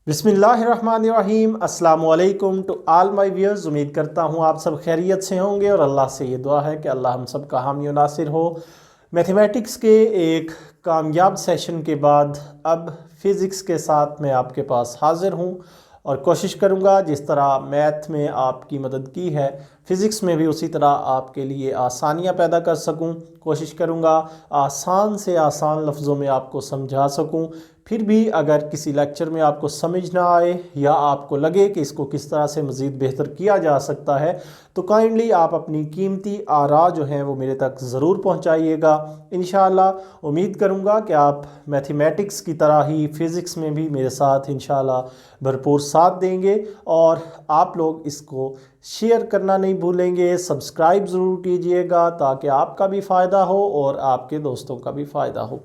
बिस्मिल्लाहिर्रहमानिर्रहीम। अस्सलाम वालेकुम टू ऑल माय व्यूअर्स। उम्मीद करता हूँ आप सब खैरियत से होंगे और अल्लाह से ये दुआ है कि अल्लाह हम सब का हामी और नासिर हो। मैथमेटिक्स के एक कामयाब सेशन के बाद अब फ़िज़िक्स के साथ मैं आपके पास हाज़िर हूँ और कोशिश करूँगा जिस तरह मैथ में आपकी मदद की है फ़िज़िक्स में भी उसी तरह आपके लिए आसानियाँ पैदा कर सकूँ। कोशिश करूँगा आसान से आसान लफ्ज़ों में आपको समझा सकूँ। फिर भी अगर किसी लेक्चर में आपको समझ ना आए या आपको लगे कि इसको किस तरह से मज़ीद बेहतर किया जा सकता है तो काइंडली आप अपनी कीमती आरा जो हैं वो मेरे तक ज़रूर पहुंचाइएगा। इंशाअल्लाह उम्मीद करूंगा कि आप मैथमेटिक्स की तरह ही फ़िज़िक्स में भी मेरे साथ इंशाअल्लाह भरपूर साथ देंगे और आप लोग इसको शेयर करना नहीं भूलेंगे। सब्सक्राइब ज़रूर कीजिएगा ताकि आपका भी फ़ायदा हो और आपके दोस्तों का भी फ़ायदा हो।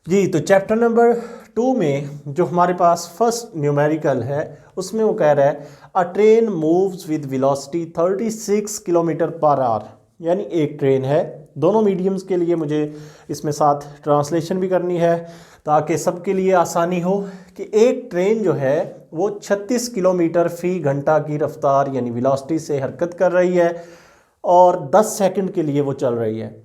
जी, तो चैप्टर नंबर 2 में जो हमारे पास फर्स्ट न्यूमेरिकल है उसमें वो कह रहा है अ train moves with velocity 36 kilometre per hour. यानी एक ट्रेन है, दोनों मीडियम्स के लिए मुझे इसमें साथ ट्रांसलेशन भी करनी है ताकि सबके लिए आसानी हो कि एक ट्रेन जो है वो 36 किलोमीटर फ़ी घंटा की रफ्तार यानी वेलोसिटी से हरकत कर रही है और 10 सेकंड के लिए वो चल रही है।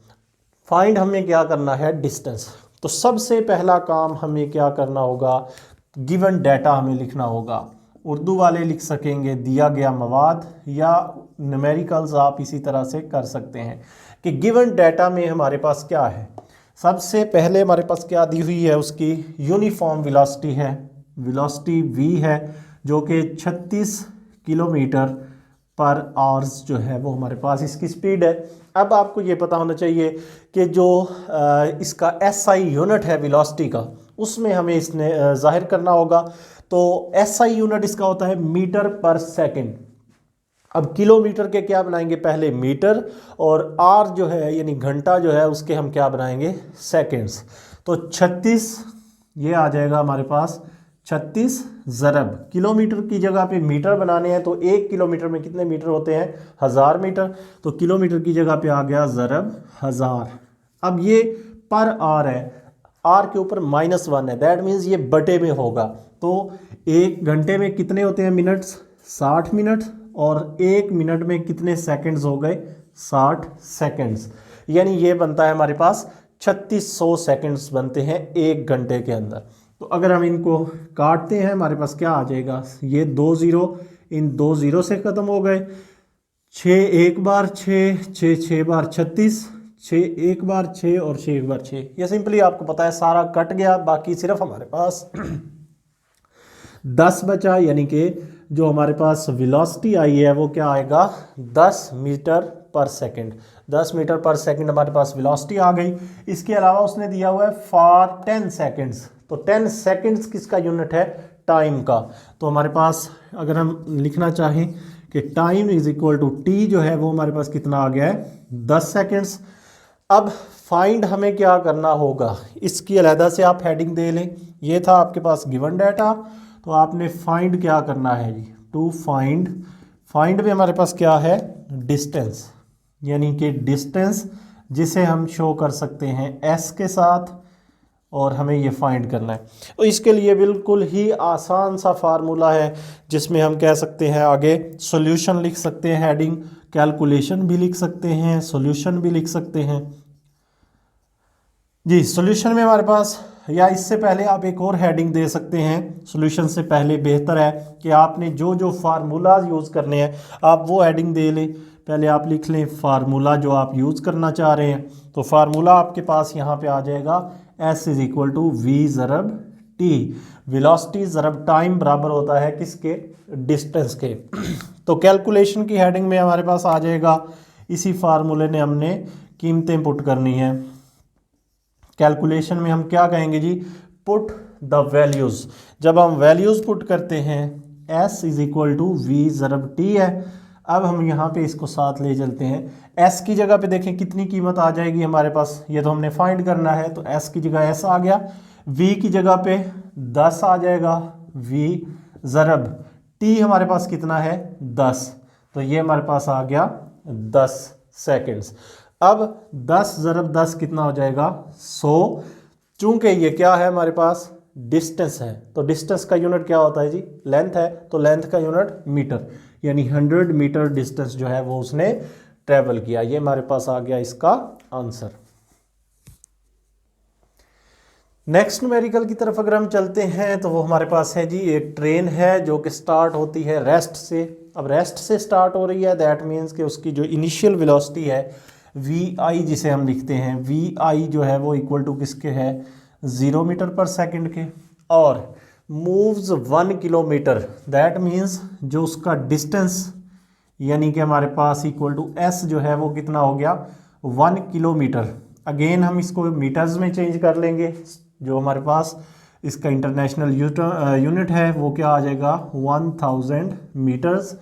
फाइंड हमें क्या करना है, डिस्टेंस। तो सबसे पहला काम हमें क्या करना होगा, गिवन डाटा हमें लिखना होगा। उर्दू वाले लिख सकेंगे दिया गया मवाद, या न्यूमेरिकल्स आप इसी तरह से कर सकते हैं कि गिवन डाटा में हमारे पास क्या है। सबसे पहले हमारे पास क्या दी हुई है, उसकी यूनिफॉर्म वेलोसिटी है, वेलोसिटी v है जो कि 36 किलोमीटर पर आवर्स जो है वो हमारे पास इसकी स्पीड है। अब आपको ये पता होना चाहिए कि जो इसका SI यूनिट है वेलोसिटी का, उसमें हमें इसने ज़ाहिर करना होगा। तो SI यूनिट इसका होता है मीटर पर सेकंड। अब किलोमीटर के क्या बनाएंगे, पहले मीटर, और आर जो है यानी घंटा जो है उसके हम क्या बनाएंगे, सेकंड्स। तो 36 ये आ जाएगा हमारे पास 36 ज़रब किलोमीटर की जगह पे मीटर बनाने हैं तो 1 किलोमीटर में कितने मीटर होते हैं, 1000 मीटर। तो किलोमीटर की जगह पे आ गया ज़रब 1000। अब ये पर आर है, आर के ऊपर -1 है, दैट मीन्स ये बटे में होगा। तो एक घंटे में कितने होते हैं मिनट्स, 60 मिनट, और एक मिनट में कितने सेकंड्स हो गए, 60 सेकंड्स। यानी ये बनता है हमारे पास 3600 सेकंड्स बनते हैं एक घंटे के अंदर। तो अगर हम इनको काटते हैं हमारे पास क्या आ जाएगा, ये 2 ज़ीरो इन 2 ज़ीरो से ख़त्म हो गए, 6 एक बार 6, 6 6 बार 36, 6 एक बार 6 और 6 एक बार 6। ये सिंपली आपको पता है सारा कट गया, बाकी सिर्फ हमारे पास 10 बचा। यानी कि जो हमारे पास वेलोसिटी आई है वो क्या आएगा, 10 मीटर पर सेकंड। 10 मीटर पर सेकंड हमारे पास वेलोसिटी आ गई। इसके अलावा उसने दिया हुआ है फॉर 10 सेकंड्स। तो 10 सेकंड्स किसका यूनिट है, टाइम का। तो हमारे पास अगर हम लिखना चाहें कि time is equal to T जो है वो हमारे पास कितना आ गया है, 10 सेकंड्स। अब फाइंड हमें क्या करना होगा, इसकी अलहदा से आप हेडिंग दे लें। ये था आपके पास गिवन डाटा, तो आपने फाइंड क्या करना है जी, टू फाइंड। फाइंड में हमारे पास क्या है, डिस्टेंस, यानी कि डिस्टेंस जिसे हम शो कर सकते हैं s के साथ, और हमें ये फाइंड करना है। तो इसके लिए बिल्कुल ही आसान सा फार्मूला है जिसमें हम कह सकते हैं आगे सॉल्यूशन लिख सकते हैं, हेडिंग कैलकुलेशन भी लिख सकते हैं, सॉल्यूशन भी लिख सकते हैं। जी, सॉल्यूशन में हमारे पास, या इससे पहले आप एक और हेडिंग दे सकते हैं, सॉल्यूशन से पहले बेहतर है कि आपने जो जो फार्मूलाज यूज़ करने हैं आप वो हेडिंग दे लें। पहले आप लिख लें फार्मूला जो आप यूज़ करना चाह रहे हैं। तो फार्मूला आपके पास यहाँ पे आ जाएगा S is equal to V ज़रब T। वेलोसिटी ज़रब टाइम बराबर होता है किसके, डिस्टेंस के। तो कैलकुलेशन की हेडिंग में हमारे पास आ जाएगा, इसी फार्मूले ने हमने कीमतें पुट करनी है। कैलकुलेशन में हम क्या कहेंगे जी, पुट द वैल्यूज़। जब हम वैल्यूज़ पुट करते हैं S is equal to V ज़रब T है। अब हम यहाँ पे इसको साथ ले चलते हैं, S की जगह पे देखें कितनी कीमत आ जाएगी हमारे पास, ये तो हमने फाइंड करना है। तो S की जगह S आ गया, V की जगह पे 10 आ जाएगा, V ज़रब T हमारे पास कितना है, 10। तो ये हमारे पास आ गया 10 सेकेंड्स। अब 10 ज़रब 10 कितना हो जाएगा, 100। चूंकि ये क्या है हमारे पास डिस्टेंस है, तो डिस्टेंस का यूनिट क्या होता है जी, लेंथ है, तो लेंथ का यूनिट मीटर, यानी 100 मीटर डिस्टेंस जो है वो उसने ट्रेवल किया। ये हमारे पास आ गया इसका आंसर। नेक्स्ट न्यूमेरिकल की तरफ अगर हम चलते हैं तो वो हमारे पास है जी, एक ट्रेन है जो कि स्टार्ट होती है रेस्ट से। अब रेस्ट से स्टार्ट हो रही है, दैट मीन्स कि उसकी जो इनिशियल वेलोसिटी है वी आई, जिसे हम लिखते हैं वी आई जो है वो इक्वल टू किसके है, 0 मीटर पर सेकंड के, और मूव्स 1 किलोमीटर, दैट मीन्स जो उसका डिस्टेंस यानी कि हमारे पास इक्वल टू एस जो है वो कितना हो गया, 1 किलोमीटर। अगेन हम इसको मीटर्स में चेंज कर लेंगे, जो हमारे पास इसका इंटरनेशनल यूनिट है वो क्या आ जाएगा, 1000 मीटर्स,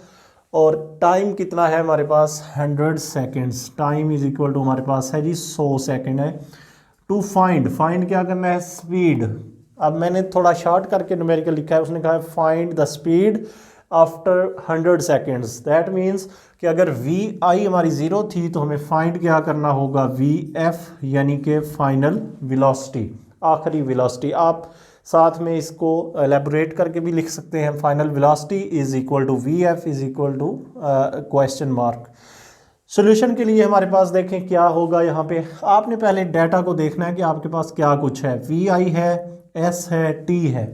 और टाइम कितना है हमारे पास, 100 seconds. Time is equal to हमारे पास है जी 100 सेकेंड है। टू फाइंड क्या करना है, स्पीड। अब मैंने थोड़ा शॉर्ट करके न्यूमेरिकल लिखा है, उसने कहा है find the speed after 100 seconds. That means कि अगर वी आई हमारी 0 थी तो हमें फाइंड क्या करना होगा, वी एफ, यानी कि फाइनल वेलोसिटी, आखिरी वेलोसिटी। आप साथ में इसको एलेबोरेट करके भी लिख सकते हैं, final velocity is equal to V F is equal to question mark. Solution के लिए हमारे पास देखें क्या होगा, यहाँ पे आपने पहले डाटा को देखना है कि आपके पास क्या कुछ है, वी आई है, एस है, टी है।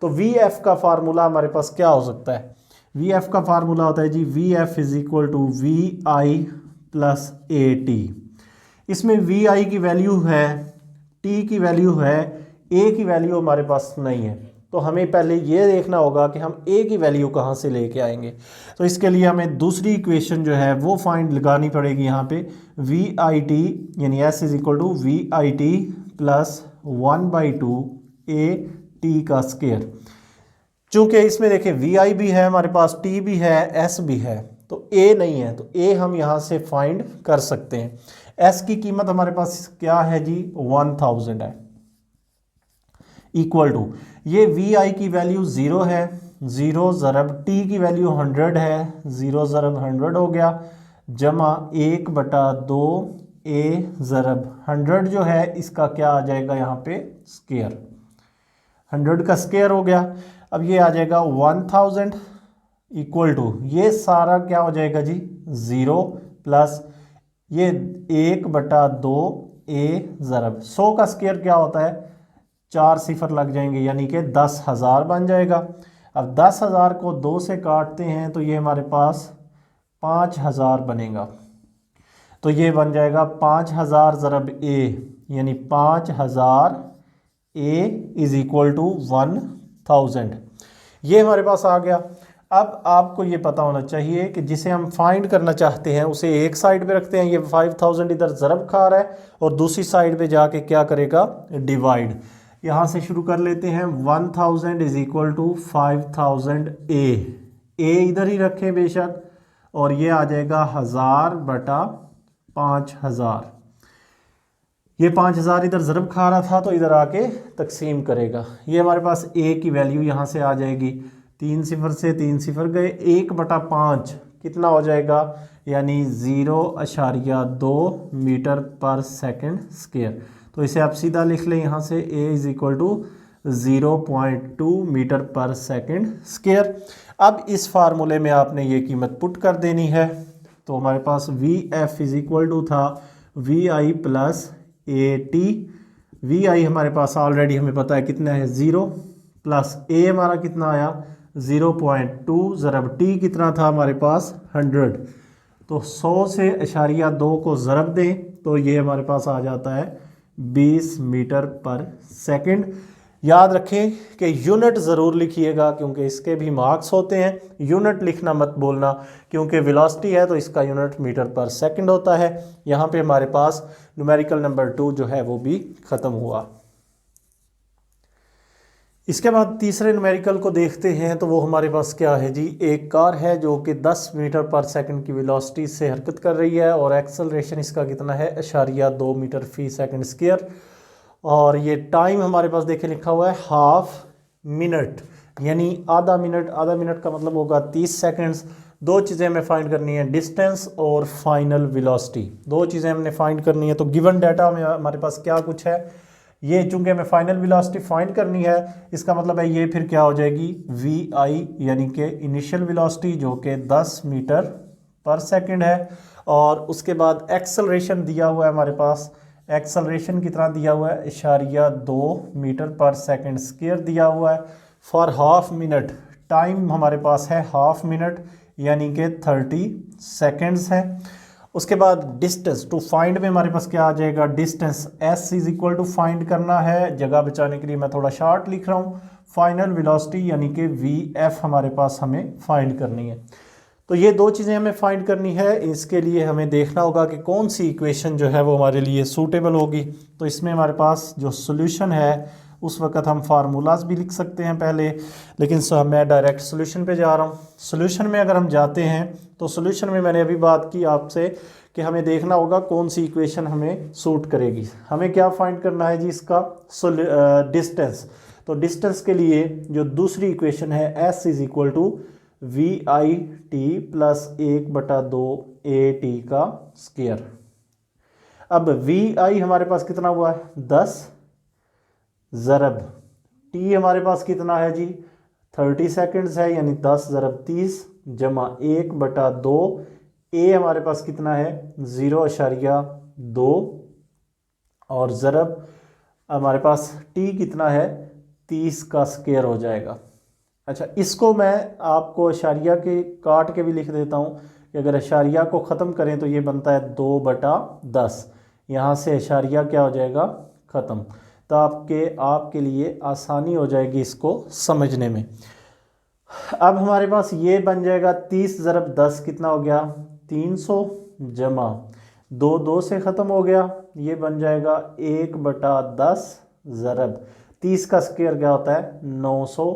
तो वी एफ का फार्मूला हमारे पास क्या हो सकता है, वी एफ का फार्मूला होता है जी v F is equal to we I plus A t. इसमें वी आई की वैल्यू है, टी की वैल्यू है, ए की वैल्यू हमारे पास नहीं है। तो हमें पहले ये देखना होगा कि हम ए की वैल्यू कहाँ से लेके आएंगे। तो इसके लिए हमें दूसरी इक्वेशन जो है वो फाइंड लगानी पड़ेगी यहाँ पे, वी आई टी यानी S is equal to we I T plus 1/2 A T का स्क्वायर। चूँकि इसमें देखिए वी आई भी है हमारे पास, टी भी है, एस भी है, तो ए नहीं है, तो ए हम यहाँ से फाइंड कर सकते हैं। एस की कीमत हमारे पास क्या है जी, 1000 है, इक्वल टू ये वी आई की वैल्यू 0 है, 0 ज़रब टी की वैल्यू 100 है, 0 ज़रब 100 हो गया, जमा 1/2 ए ज़रब 100 जो है इसका क्या आ जाएगा यहाँ पे, स्क्वायर, 100 का स्क्वायर हो गया। अब ये आ जाएगा 1000 इक्वल टू ये सारा क्या हो जाएगा जी, 0 प्लस ये 1/2 ए ज़रब 100 का स्क्वायर क्या होता है, 4 सिफर लग जाएंगे यानी कि 10,000 बन जाएगा। अब 10,000 को 2 से काटते हैं तो ये हमारे पास 5,000 बनेगा, तो ये बन जाएगा 5,000 ज़रब ए यानी 5,000 ए इज इक्वल टू 1000। ये हमारे पास आ गया। अब आपको ये पता होना चाहिए कि जिसे हम फाइंड करना चाहते हैं उसे एक साइड पे रखते हैं, ये 5000 इधर ज़रब खा रहा है, और दूसरी साइड पे जाके क्या करेगा, डिवाइड। यहाँ से शुरू कर लेते हैं, 1000 इज इक्वल टू 5000 ए इधर ही रखें बेशक, और ये आ जाएगा 1000/5000। ये 5000 इधर ज़रब खा रहा था तो इधर आके तकसीम करेगा। ये हमारे पास ए की वैल्यू यहाँ से आ जाएगी, 3 सिफर से 3 सिफर गए, 1/5 कितना हो जाएगा, यानी 0.2 मीटर पर सेकंड स्क्वायर। तो इसे आप सीधा लिख लें यहाँ से, ए इज इक्वल टू 0.2 मीटर पर सेकंड स्क्वायर। अब इस फार्मूले में आपने ये कीमत पुट कर देनी है, तो हमारे पास v F is equal to था वी आई प्लस ए टी। वी आई हमारे पास ऑलरेडी हमें पता है कितना है, 0, प्लस ए हमारा कितना आया 0.2 ज़रब टी कितना था हमारे पास 100। तो 100 से इशारिया 2 को ज़रब दें तो ये हमारे पास आ जाता है 20 मीटर पर सेकंड। याद रखें कि यूनिट ज़रूर लिखिएगा क्योंकि इसके भी मार्क्स होते हैं। यूनिट लिखना मत बोलना, क्योंकि वेलोसिटी है तो इसका यूनिट मीटर पर सेकंड होता है। यहाँ पे हमारे पास न्यूमेरिकल नंबर 2 जो है वो भी ख़त्म हुआ। इसके बाद तीसरे न्यूमेरिकल को देखते हैं, तो वो हमारे पास क्या है जी, एक कार है जो कि 10 मीटर पर सेकंड की वेलोसिटी से हरकत कर रही है और एक्सेलरेशन इसका कितना है, 0.2 मीटर फी सेकंड स्क्वायर, और ये टाइम हमारे पास देखे लिखा हुआ है हाफ मिनट, यानी आधा मिनट। आधा मिनट का मतलब होगा 30 सेकंड्स। दो चीज़ें हमें फाइंड करनी है, डिस्टेंस और फाइनल वेलोसिटी, दो चीज़ें हमने फाइंड करनी है। तो गिवन डाटा में हमारे पास क्या कुछ है, ये चूंकि हमें फाइनल वेलोसिटी फाइंड करनी है, इसका मतलब है ये फिर क्या हो जाएगी वी आई, यानी कि इनिशियल वेलोसिटी जो कि 10 मीटर पर सेकंड है। और उसके बाद एक्सेलरेशन दिया हुआ है हमारे पास, एक्सेलरेशन कितना दिया हुआ है, 0.2 मीटर पर सेकंड स्क्वायर दिया हुआ है। फॉर हाफ मिनट टाइम हमारे पास है हाफ मिनट, यानी कि 30 सेकेंड्स है। उसके बाद डिस्टेंस टू फाइंड में हमारे पास क्या आ जाएगा, distance S is equal to find करना है, जगह बचाने के लिए मैं थोड़ा शार्ट लिख रहा हूँ, फाइनल वेलोसिटी यानी कि वी एफ हमारे पास हमें फाइंड करनी है। तो ये दो चीज़ें हमें फाइंड करनी है, इसके लिए हमें देखना होगा कि कौन सी इक्वेशन जो है वो हमारे लिए सूटेबल होगी। तो इसमें हमारे पास जो सोल्यूशन है उस वक़्त हम फार्मूलाज भी लिख सकते हैं पहले, लेकिन मैं डायरेक्ट सोल्यूशन पे जा रहा हूँ। सोल्यूशन में अगर हम जाते हैं तो सोल्यूशन में मैंने अभी बात की आपसे कि हमें देखना होगा कौन सी इक्वेशन हमें सूट करेगी। हमें क्या फाइंड करना है जी, इसका डिस्टेंस। तो डिस्टेंस के लिए जो दूसरी इक्वेशन है S is equal to we I T plus 1/2 A T का स्क्वायर। अब वी आई हमारे पास कितना हुआ है 10 ज़रब टी हमारे पास कितना है जी 30 सेकेंड्स है, यानी 10 ज़रब 30 जमा 1/2 ए हमारे पास कितना है 0.2 और ज़रब हमारे पास टी कितना है 30 का स्क्वायर हो जाएगा। अच्छा, इसको मैं आपको अशारिया के काट के भी लिख देता हूँ कि अगर अशारिया को ख़त्म करें तो ये बनता है 2/10, यहाँ से अशारिया क्या हो जाएगा ख़त्म। तो आपके लिए आसानी हो जाएगी इसको समझने में। अब हमारे पास ये बन जाएगा 30 ज़रब 10 कितना हो गया 300 जमा 2 से ख़त्म हो गया, ये बन जाएगा 1/10 ज़रब 30 का स्क्वायर क्या होता है 900,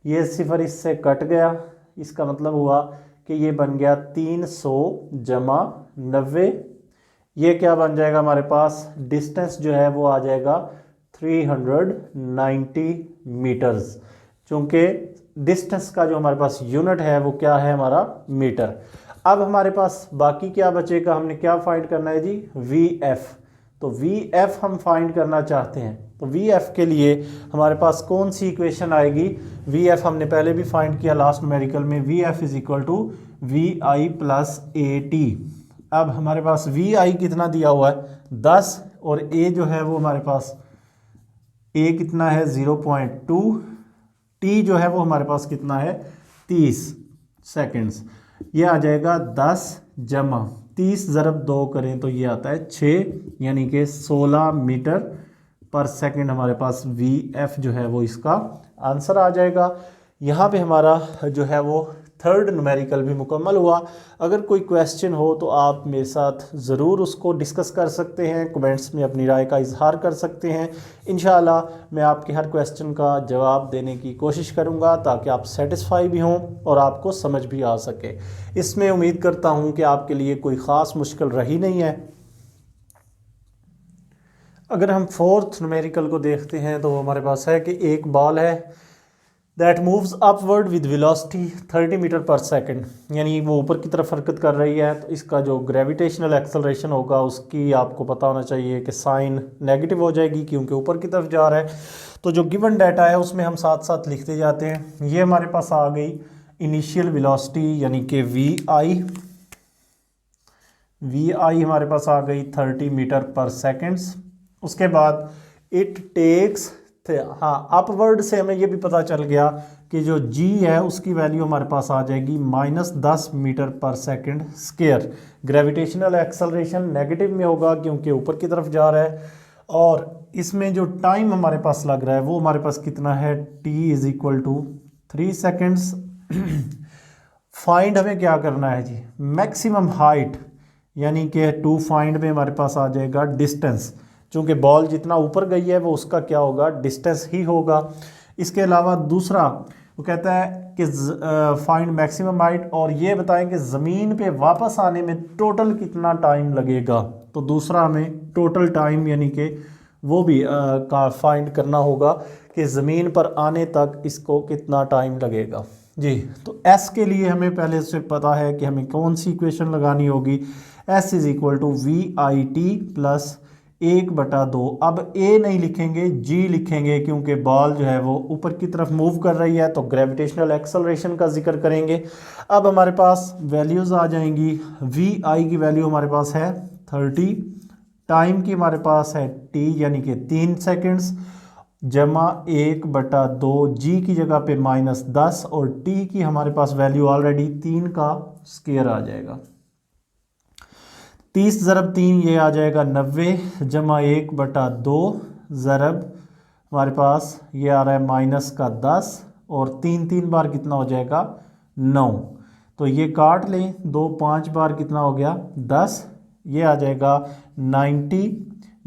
ये सिफर इससे कट गया, इसका मतलब हुआ कि ये बन गया 300 जमा 90, ये क्या बन जाएगा हमारे पास डिस्टेंस जो है वो आ जाएगा 390 मीटर्स, चूँकि डिस्टेंस का जो हमारे पास यूनिट है वो क्या है हमारा मीटर। अब हमारे पास बाकी क्या बचेगा, हमने क्या फाइंड करना है जी वी एफ। तो वी एफ हम फाइंड करना चाहते हैं, तो वी एफ के लिए हमारे पास कौन सी इक्वेशन आएगी, वी एफ हमने पहले भी फाइंड किया लास्ट न्यूमेरिकल में, V F is equal to we I plus A T. अब हमारे पास वी आई कितना दिया हुआ है 10 और ए जो है वो हमारे पास ए कितना है 0.2, टी जो है वो हमारे पास कितना है 30 सेकेंड्स, ये आ जाएगा 10 जमा 30 ज़रब 2 करें तो ये आता है 6, यानी कि 16 मीटर पर सेकंड हमारे पास वी एफ जो है वो इसका आंसर आ जाएगा। यहाँ पे हमारा जो है वो थर्ड न्यूमेरिकल भी मुकम्मल हुआ। अगर कोई क्वेश्चन हो तो आप मेरे साथ ज़रूर उसको डिस्कस कर सकते हैं, कमेंट्स में अपनी राय का इजहार कर सकते हैं। इंशाअल्लाह मैं आपके हर क्वेश्चन का जवाब देने की कोशिश करूँगा ताकि आप सेटिस्फाई भी हों और आपको समझ भी आ सके। इसमें उम्मीद करता हूँ कि आपके लिए कोई ख़ास मुश्किल रही नहीं है। अगर हम फोर्थ न्यूमेरिकल को देखते हैं तो हमारे पास है कि एक बॉल है that moves upward with velocity 30 meter पर सेकंड, यानी वो ऊपर की तरफ हरकत कर रही है, तो इसका जो ग्रेविटेशनल एक्सेलरेशन होगा उसकी आपको पता होना चाहिए कि साइन नेगेटिव हो जाएगी क्योंकि ऊपर की तरफ जा रहा है। तो जो गिवन डाटा है उसमें हम साथ साथ लिखते जाते हैं। ये हमारे पास आ गई इनिशियल वेलोसिटी यानी कि वी आई हमारे पास आ गई 30 मीटर पर सेकेंड्स। उसके बाद इट टेक्स अपवर्ड से हमें ये भी पता चल गया कि जो g है उसकी वैल्यू हमारे पास आ जाएगी -10 मीटर पर second square. Gravitational acceleration negative में होगा क्योंकि ऊपर की तरफ जा रहा है, और इसमें जो टाइम हमारे पास लग रहा है वो हमारे पास कितना है t is equal to 3 seconds. Find हमें क्या करना है जी मैक्सिमम हाइट, यानी कि टू फाइंड में हमारे पास आ जाएगा डिस्टेंस, चूँकि बॉल जितना ऊपर गई है वो उसका क्या होगा डिस्टेंस ही होगा। इसके अलावा दूसरा वो कहता है कि फाइंड मैक्सिमम हाइट, और ये बताएं कि ज़मीन पे वापस आने में टोटल कितना टाइम लगेगा। तो दूसरा हमें टोटल टाइम यानी कि वो भी का फाइंड करना होगा कि ज़मीन पर आने तक इसको कितना टाइम लगेगा जी। तो एस के लिए हमें पहले से पता है कि हमें कौन सी इक्वेशन लगानी होगी, S is equal to we I T plus 1/2। अब ए नहीं लिखेंगे, जी लिखेंगे, क्योंकि बॉल जो है वो ऊपर की तरफ मूव कर रही है, तो ग्रेविटेशनल एक्सेलरेशन का जिक्र करेंगे। अब हमारे पास वैल्यूज़ आ जाएंगी। वी आई की वैल्यू हमारे पास है 30, टाइम की हमारे पास है टी यानी कि 3 सेकेंड्स, जमा 1/2, जी की जगह पे -10 और टी की हमारे पास वैल्यू ऑलरेडी 3 का स्क्वायर आ जाएगा। 30 ज़रब 3 ये आ जाएगा 90, जमा 1/2 ज़रब हमारे पास ये आ रहा है -10 और 3 बार कितना हो जाएगा 9। तो ये काट लें, 2 5 बार कितना हो गया 10, ये आ जाएगा 90,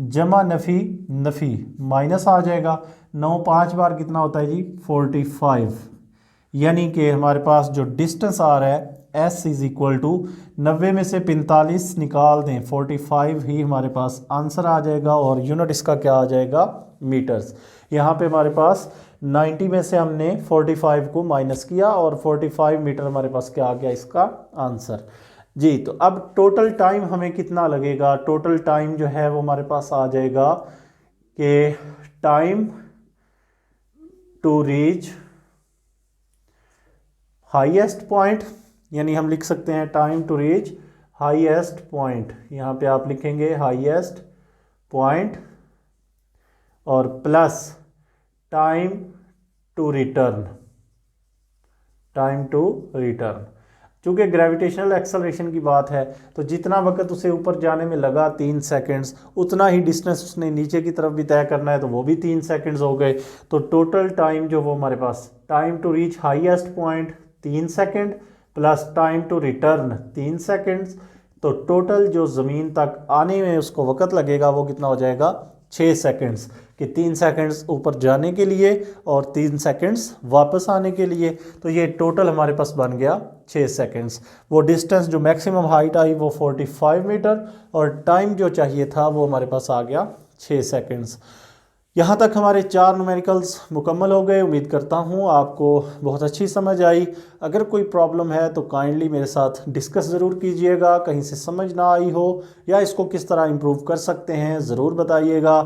जमा नफ़ी नफ़ी माइनस आ जाएगा 9 5 बार कितना होता है जी 45। यानी कि हमारे पास जो डिस्टेंस आ रहा है S इज़ इक्वल टू 90 में से 45 निकाल दें, 45 ही हमारे पास आंसर आ जाएगा और यूनिट इसका क्या आ जाएगा मीटर्स। यहाँ पे हमारे पास 90 में से हमने 45 को माइनस किया और 45 मीटर हमारे पास क्या आ गया इसका आंसर जी। तो अब टोटल टाइम हमें कितना लगेगा, टोटल टाइम जो है वो हमारे पास आ जाएगा कि time to reach highest point, यानी हम लिख सकते हैं time to reach highest point, यहाँ पे आप लिखेंगे हाईएस्ट पॉइंट और plus time to return, time to return. चूँकि ग्रेविटेशनल एक्सेलरेशन की बात है तो जितना वक्त उसे ऊपर जाने में लगा 3 सेकंड्स, उतना ही डिस्टेंस उसने नीचे की तरफ भी तय करना है, तो वो भी 3 सेकंड्स हो गए। तो टोटल टाइम जो वो हमारे पास time to reach highest point 3 second plus time to return 3 seconds, तो टोटल जो ज़मीन तक आने में उसको वक्त लगेगा वो कितना हो जाएगा 6 सेकंड्स, कि 3 सेकंड्स ऊपर जाने के लिए और 3 सेकंड्स वापस आने के लिए। तो ये टोटल हमारे पास बन गया 6 सेकंड्स। वो डिस्टेंस जो मैक्सिमम हाइट आई वो 45 मीटर और टाइम जो चाहिए था वो हमारे पास आ गया 6 सेकंड्स। यहाँ तक हमारे 4 न्यूमेरिकल्स मुकम्मल हो गए। उम्मीद करता हूँ आपको बहुत अच्छी समझ आई। अगर कोई प्रॉब्लम है तो काइंडली मेरे साथ डिस्कस ज़रूर कीजिएगा, कहीं से समझ ना आई हो या इसको किस तरह इम्प्रूव कर सकते हैं ज़रूर बताइएगा।